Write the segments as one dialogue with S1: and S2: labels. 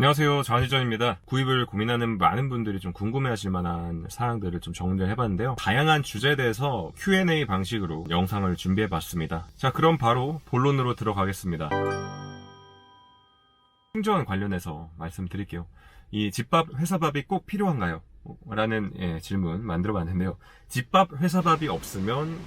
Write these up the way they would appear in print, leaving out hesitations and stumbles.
S1: 안녕하세요. 자원시전입니다. 구입을 고민하는 많은 분들이 좀 궁금해하실 만한 사항들을 좀 정리를 해봤는데요. 다양한 주제에 대해서 Q&A 방식으로 영상을 준비해봤습니다. 자, 그럼 바로 본론으로 들어가겠습니다. 충전 관련해서 말씀드릴게요. 이 집밥, 회사밥이 꼭 필요한가요? 라는 질문 만들어봤는데요. 집밥, 회사밥이 없으면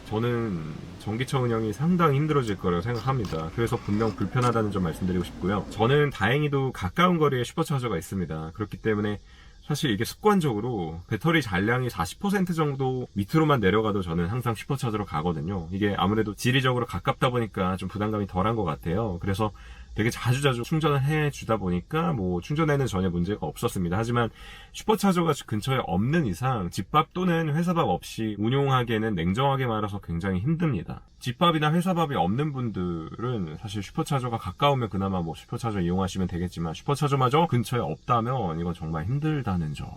S1: 저는 전기차 운영이 상당히 힘들어질 거라고 생각합니다. 그래서 분명 불편하다는 점 말씀드리고 싶고요. 저는 다행히도 가까운 거리에 슈퍼차저가 있습니다. 그렇기 때문에 사실 이게 습관적으로 배터리 잔량이 40% 정도 밑으로만 내려가도 저는 항상 슈퍼차저로 가거든요. 이게 아무래도 지리적으로 가깝다 보니까 좀 부담감이 덜한 것 같아요. 그래서 되게 자주자주 충전을 해주다 보니까 충전에는 전혀 문제가 없었습니다. 하지만 슈퍼차저가 근처에 없는 이상 집밥 또는 회사밥 없이 운용하기에는 냉정하게 말해서 굉장히 힘듭니다. 집밥이나 회사밥이 없는 분들은 사실 슈퍼차저가 가까우면 그나마 슈퍼차저 이용하시면 되겠지만 슈퍼차저마저 근처에 없다면 이건 정말 힘들다는 점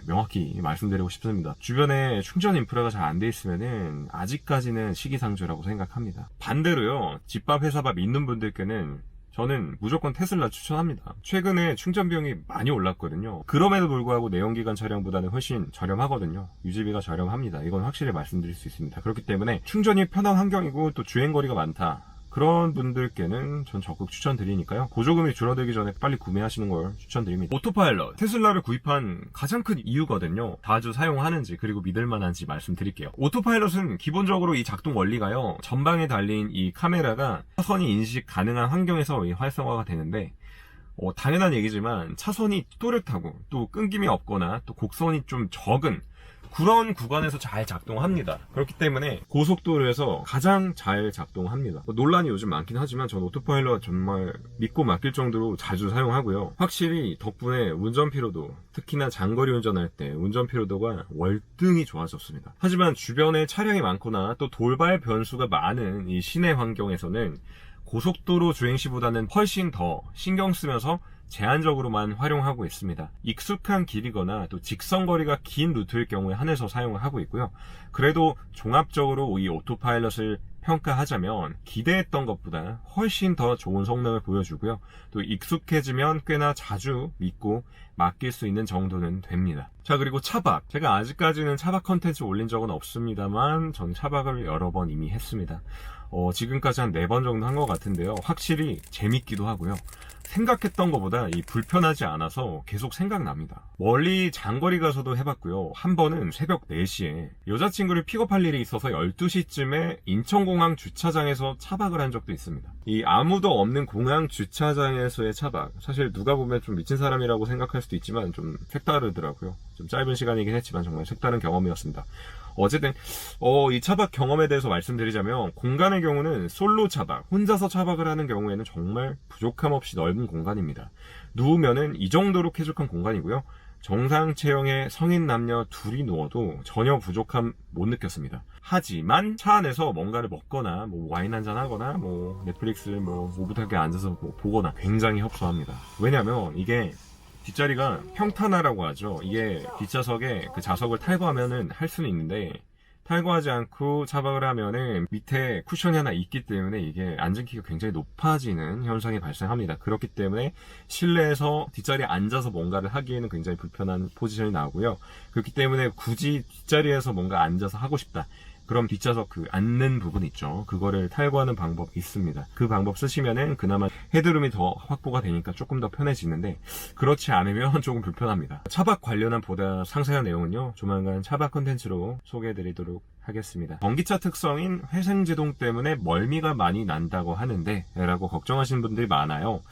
S1: 명확히 말씀드리고 싶습니다. 주변에 충전 인프라가 잘 안 돼 있으면은 아직까지는 시기상조라고 생각합니다. 반대로요, 집밥 회사밥 있는 분들께는 저는 무조건 테슬라 추천합니다. 최근에 충전 비용이 많이 올랐거든요. 그럼에도 불구하고 내연기관 차량보다는 훨씬 저렴하거든요. 유지비가 저렴합니다. 이건 확실히 말씀드릴 수 있습니다. 그렇기 때문에 충전이 편한 환경이고 또 주행거리가 많다, 그런 분들께는 전 적극 추천드리니까요. 보조금이 줄어들기 전에 빨리 구매하시는 걸 추천드립니다. 오토파일럿, 테슬라를 구입한 가장 큰 이유거든요. 자주 사용하는지 그리고 믿을만한지 말씀드릴게요. 오토파일럿은 기본적으로 이 작동 원리가요, 전방에 달린 이 카메라가 차선이 인식 가능한 환경에서 활성화가 되는데, 당연한 얘기지만 차선이 또렷하고 또 끊김이 없거나 또 곡선이 좀 적은 그런 구간에서 잘 작동합니다. 그렇기 때문에 고속도로에서 가장 잘 작동합니다. 논란이 요즘 많긴 하지만 전 오토파일럿 정말 믿고 맡길 정도로 자주 사용하고요. 확실히 덕분에 운전 피로도, 특히나 장거리 운전할 때 운전 피로도가 월등히 좋아졌습니다. 하지만 주변에 차량이 많거나 또 돌발 변수가 많은 이 시내 환경에서는 고속도로 주행시보다는 훨씬 더 신경 쓰면서 제한적으로만 활용하고 있습니다. 익숙한 길이거나 또 직선거리가 긴 루트일 경우에 한해서 사용을 하고 있고요. 그래도 종합적으로 이 오토파일럿을 평가하자면 기대했던 것보다 훨씬 더 좋은 성능을 보여주고요. 또 익숙해지면 꽤나 자주 믿고 맡길 수 있는 정도는 됩니다. 자, 그리고 차박. 제가 아직까지는 차박 컨텐츠 올린 적은 없습니다만 전 차박을 여러 번 이미 했습니다. 지금까지 한 4번 정도 한 것 같은데요. 확실히 재밌기도 하고요. 생각했던 것보다 불편하지 않아서 계속 생각납니다. 멀리 장거리 가서도 해봤고요. 한 번은 새벽 4시에 여자친구를 픽업할 일이 있어서 12시쯤에 인천공항 주차장에서 차박을 한 적도 있습니다. 이 아무도 없는 공항 주차장에서의 차박, 사실 누가 보면 좀 미친 사람이라고 생각할 수도 있지만 좀 색다르더라고요. 좀 짧은 시간이긴 했지만 정말 색다른 경험이었습니다. 어쨌든 이 차박 경험에 대해서 말씀드리자면, 공간의 경우는 솔로 차박, 혼자서 차박을 하는 경우에는 정말 부족함 없이 넓은 공간입니다. 누우면은 이 정도로 쾌적한 공간이고요. 정상 체형의 성인 남녀 둘이 누워도 전혀 부족함 못 느꼈습니다. 하지만 차 안에서 뭔가를 먹거나 와인 한잔 하거나 넷플릭스를 오붓하게 앉아서 보거나 굉장히 협소합니다. 왜냐면 이게 뒷자리가 평탄화라고 하죠. 이게 뒷좌석에 그 좌석을 탈거하면은 할 수는 있는데, 탈거하지 않고 차박을 하면은 밑에 쿠션이 하나 있기 때문에 이게 앉은 키가 굉장히 높아지는 현상이 발생합니다. 그렇기 때문에 실내에서 뒷자리에 앉아서 뭔가를 하기에는 굉장히 불편한 포지션이 나오고요. 그렇기 때문에 굳이 뒷자리에서 뭔가 앉아서 하고 싶다, 그럼 뒷좌석 앉는 부분 있죠. 그거를 탈거하는 방법이 있습니다. 그 방법 쓰시면은 그나마 헤드룸이 더 확보가 되니까 조금 더 편해지는데, 그렇지 않으면 조금 불편합니다. 차박 관련한 보다 상세한 내용은요, 조만간 차박 컨텐츠로 소개해드리도록 하겠습니다. 전기차 특성인 회생제동 때문에 멀미가 많이 난다고 하는데 라고 걱정하시는 분들이 많아요.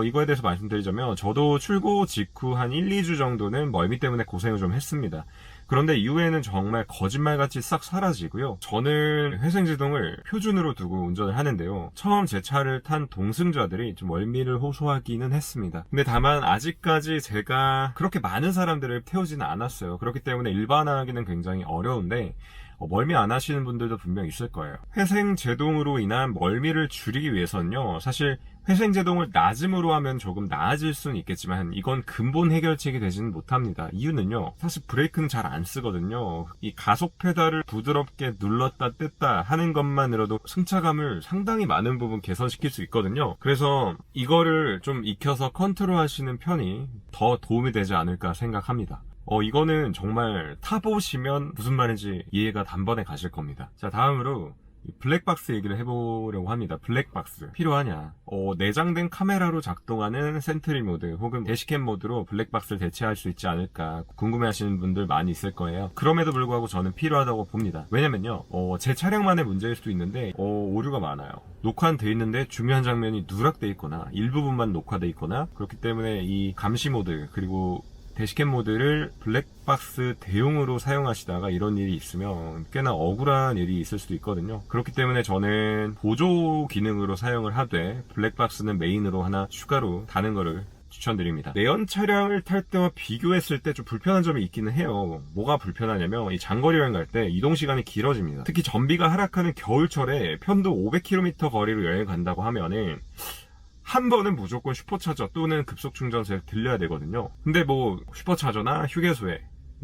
S1: 이거에 대해서 말씀드리자면, 저도 출고 직후 한 1, 2주 정도는 멀미 때문에 고생을 좀 했습니다. 그런데 이후에는 정말 거짓말같이 싹 사라지고요. 저는 회생제동을 표준으로 두고 운전을 하는데요. 처음 제 차를 탄 동승자들이 좀 멀미를 호소하기는 했습니다. 근데 다만 아직까지 제가 그렇게 많은 사람들을 태우지는 않았어요. 그렇기 때문에 일반화하기는 굉장히 어려운데, 멀미 안 하시는 분들도 분명 있을 거예요. 회생 제동으로 인한 멀미를 줄이기 위해서는요, 사실 회생 제동을 낮음으로 하면 조금 나아질 수는 있겠지만 이건 근본 해결책이 되지는 못합니다. 이유는요, 사실 브레이크는 잘 안 쓰거든요. 이 가속 페달을 부드럽게 눌렀다 뗐다 하는 것만으로도 승차감을 상당히 많은 부분 개선시킬 수 있거든요. 그래서 이거를 좀 익혀서 컨트롤 하시는 편이 더 도움이 되지 않을까 생각합니다. 이거는 정말 타보시면 무슨 말인지 이해가 단번에 가실 겁니다. 자, 다음으로 블랙박스 얘기를 해보려고 합니다. 블랙박스 필요하냐? 내장된 카메라로 작동하는 센트리 모드 혹은 대시캠 모드로 블랙박스를 대체할 수 있지 않을까 궁금해하시는 분들 많이 있을 거예요. 그럼에도 불구하고 저는 필요하다고 봅니다. 왜냐면요, 제 차량만의 문제일 수도 있는데 오류가 많아요. 녹화는 돼 있는데 중요한 장면이 누락돼 있거나 일부분만 녹화돼 있거나, 그렇기 때문에 이 감시 모드 그리고 대시캠 모드를 블랙박스 대용으로 사용하시다가 이런 일이 있으면 꽤나 억울한 일이 있을 수도 있거든요. 그렇기 때문에 저는 보조 기능으로 사용을 하되 블랙박스는 메인으로 하나 추가로 다는 거를 추천드립니다. 내연 차량을 탈 때와 비교했을 때 좀 불편한 점이 있기는 해요. 뭐가 불편하냐면 이 장거리 여행 갈 때 이동 시간이 길어집니다. 특히 전비가 하락하는 겨울철에 편도 500km 거리로 여행 간다고 하면은 한 번은 무조건 슈퍼차저 또는 급속 충전소에 들려야 되거든요. 근데 뭐 슈퍼차저나 휴게소에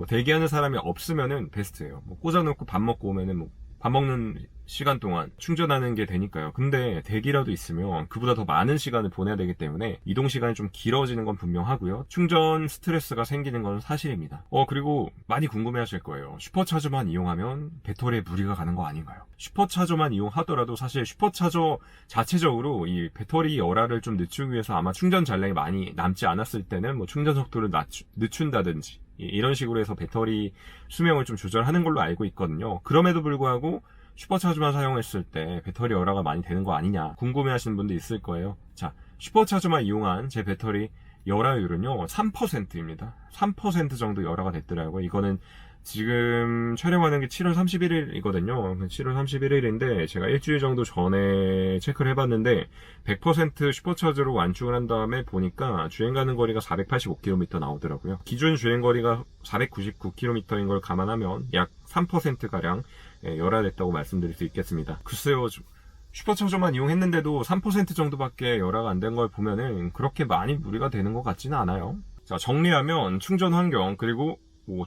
S1: 대기하는 사람이 없으면은 베스트예요. 꽂아놓고 밥 먹고 오면은 밥 먹는 시간 동안 충전하는 게 되니까요. 근데 대기라도 있으면 그보다 더 많은 시간을 보내야 되기 때문에 이동 시간이 좀 길어지는 건 분명하고요. 충전 스트레스가 생기는 건 사실입니다. 그리고 많이 궁금해 하실 거예요. 슈퍼차저만 이용하면 배터리에 무리가 가는 거 아닌가요? 슈퍼차저만 이용하더라도 사실 슈퍼차저 자체적으로 이 배터리 열화를 좀 늦추기 위해서 아마 충전 잔량이 많이 남지 않았을 때는 충전 속도를 늦춘다든지 이런 식으로 해서 배터리 수명을 좀 조절하는 걸로 알고 있거든요. 그럼에도 불구하고 슈퍼차저만 사용했을 때 배터리 열화가 많이 되는 거 아니냐 궁금해 하시는 분도 있을 거예요. 자, 슈퍼차저만 이용한 제 배터리 열화율은요 3%입니다 3% 정도 열화가 됐더라고요. 이거는 지금 촬영하는 게 7월 31일이거든요 7월 31일인데 제가 일주일 정도 전에 체크를 해봤는데 100% 슈퍼차저로 완충을 한 다음에 보니까 주행 가는 거리가 485km 나오더라고요. 기준 주행 거리가 499km인 걸 감안하면 약 3%가량 열화됐다고 말씀드릴 수 있겠습니다. 글쎄요, 슈퍼차저만 이용했는데도 3% 정도밖에 열화가 안 된 걸 보면은 그렇게 많이 무리가 되는 것 같지는 않아요. 자, 정리하면 충전 환경 그리고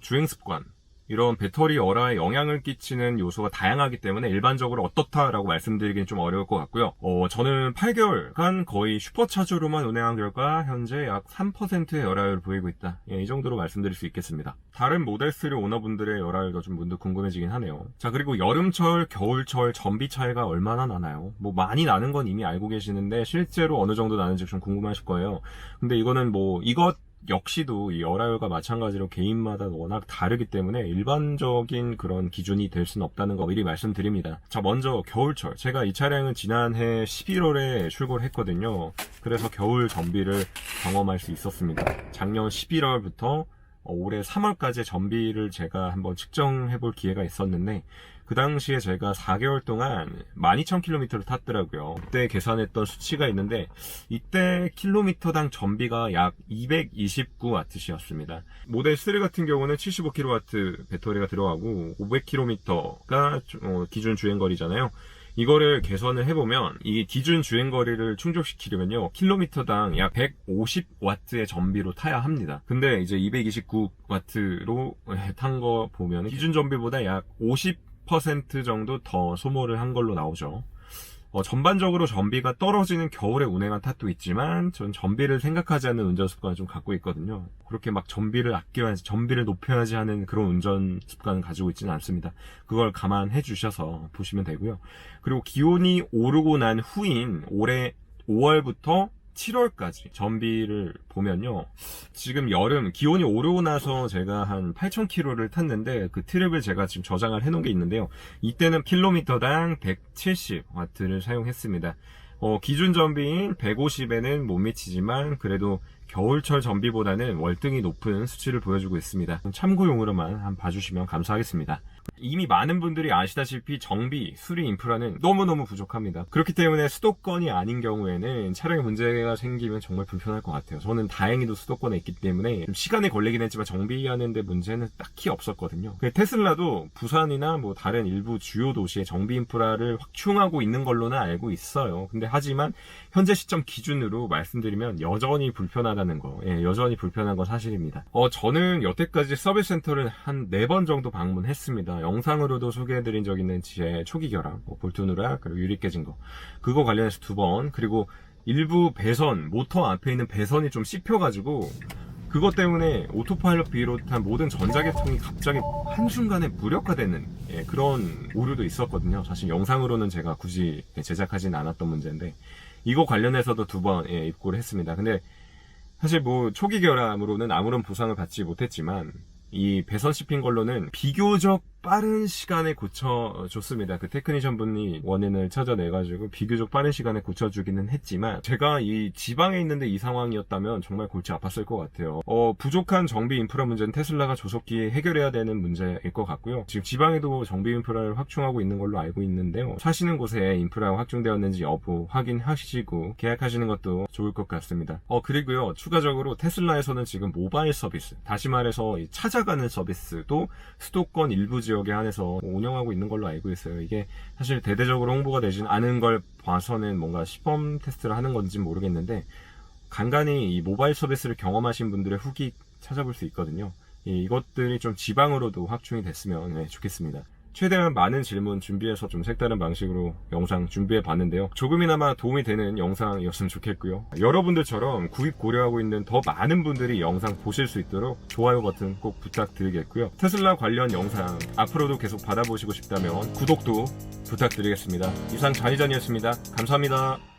S1: 주행 습관, 이런 배터리 열화에 영향을 끼치는 요소가 다양하기 때문에 일반적으로 어떻다라고 말씀드리기는 좀 어려울 것 같고요. 저는 8개월간 거의 슈퍼차저로만 운행한 결과 현재 약 3%의 열화율을 보이고 있다. 이 정도로 말씀드릴 수 있겠습니다. 다른 모델3 오너분들의 열화율도 좀 문득 궁금해지긴 하네요. 자, 그리고 여름철, 겨울철 전비 차이가 얼마나 나나요? 많이 나는 건 이미 알고 계시는데 실제로 어느 정도 나는지 좀 궁금하실 거예요. 근데 이거는 이것 역시도 이 열화율과 마찬가지로 개인마다 워낙 다르기 때문에 일반적인 그런 기준이 될 수는 없다는 거 미리 말씀드립니다. 자, 먼저 겨울철. 제가 이 차량은 지난해 11월에 출고를 했거든요. 그래서 겨울 전비를 경험할 수 있었습니다. 작년 11월부터 올해 3월까지 전비를 제가 한번 측정해 볼 기회가 있었는데 그 당시에 제가 4개월 동안 12,000km를 탔더라고요. 그때 계산했던 수치가 있는데 이때 킬로미터당 전비가 약 229W였습니다. 모델 3 같은 경우는 75kW 배터리가 들어가고 500km가 기준 주행거리잖아요. 이거를 개선을 해보면 이 기준 주행거리를 충족시키려면요 킬로미터당 약 150W의 전비로 타야 합니다. 근데 이제 229W로 탄 거 보면 기준 전비보다 약 50% 정도 더 소모를 한 걸로 나오죠. 전반적으로 전비가 떨어지는 겨울에 운행한 탓도 있지만 전 전비를 생각하지 않는 운전 습관을 좀 갖고 있거든요. 그렇게 막 전비를 아껴야지, 전비를 높여야지 하는 그런 운전 습관을 가지고 있지는 않습니다. 그걸 감안해 주셔서 보시면 되고요. 그리고 기온이 오르고 난 후인 올해 5월부터 7월까지 전비를 보면요, 지금 여름 기온이 오르고 나서 제가 한 8,000km를 탔는데 그 트립을 제가 지금 저장을 해놓은 게 있는데요, 이때는 킬로미터당 170W를 사용했습니다. 기준 전비인 150에는 못 미치지만 그래도 겨울철 전비보다는 월등히 높은 수치를 보여주고 있습니다. 참고용으로만 한번 봐주시면 감사하겠습니다. 이미 많은 분들이 아시다시피 정비, 수리 인프라는 너무너무 부족합니다. 그렇기 때문에 수도권이 아닌 경우에는 차량에 문제가 생기면 정말 불편할 것 같아요. 저는 다행히도 수도권에 있기 때문에 좀 시간이 걸리긴 했지만 정비하는 데 문제는 딱히 없었거든요. 테슬라도 부산이나 뭐 다른 일부 주요 도시의 정비 인프라를 확충하고 있는 걸로는 알고 있어요. 근데 하지만 현재 시점 기준으로 말씀드리면 여전히 불편하다는 거, 여전히 불편한 건 사실입니다. 저는 여태까지 서비스 센터를 한 4번 정도 방문했습니다. 영상으로도 소개해드린 적 있는 제 초기 결함, 볼트 누락, 그리고 유리 깨진 거, 그거 관련해서 2번, 그리고 일부 배선, 모터 앞에 있는 배선이 좀 씹혀가지고 그것 때문에 오토파일럿 비롯한 모든 전자계통이 갑자기 한순간에 무력화되는 그런 오류도 있었거든요. 사실 영상으로는 제가 굳이 제작하진 않았던 문제인데 이거 관련해서도 2번 입고를 했습니다. 근데 사실 뭐 초기 결함으로는 아무런 보상을 받지 못했지만 이 배선 씹힌 걸로는 비교적 빠른 시간에 고쳐줬습니다. 그 테크니션 분이 원인을 찾아내가지고 비교적 빠른 시간에 고쳐주기는 했지만 제가 이 지방에 있는데 이 상황이었다면 정말 골치 아팠을 것 같아요. 부족한 정비 인프라 문제는 테슬라가 조속히 해결해야 되는 문제일 것 같고요. 지금 지방에도 정비 인프라를 확충하고 있는 걸로 알고 있는데요. 사시는 곳에 인프라가 확충되었는지 여부 확인하시고 계약하시는 것도 좋을 것 같습니다. 그리고요, 추가적으로 테슬라에서는 지금 모바일 서비스, 다시 말해서 이 찾아가는 서비스도 수도권 일부 지역에 한해서 운영하고 있는 걸로 알고 있어요. 이게 사실 대대적으로 홍보가 되진 않은 걸 봐서는 뭔가 시범 테스트를 하는 건지 모르겠는데 간간히 이 모바일 서비스를 경험하신 분들의 후기 찾아볼 수 있거든요. 이것들이 좀 지방으로도 확충이 됐으면 좋겠습니다. 최대한 많은 질문 준비해서 좀 색다른 방식으로 영상 준비해 봤는데요. 조금이나마 도움이 되는 영상이었으면 좋겠고요. 여러분들처럼 구입 고려하고 있는 더 많은 분들이 영상 보실 수 있도록 좋아요 버튼 꼭 부탁드리겠고요. 테슬라 관련 영상 앞으로도 계속 받아보시고 싶다면 구독도 부탁드리겠습니다. 이상 잔이잔이었습니다. 감사합니다.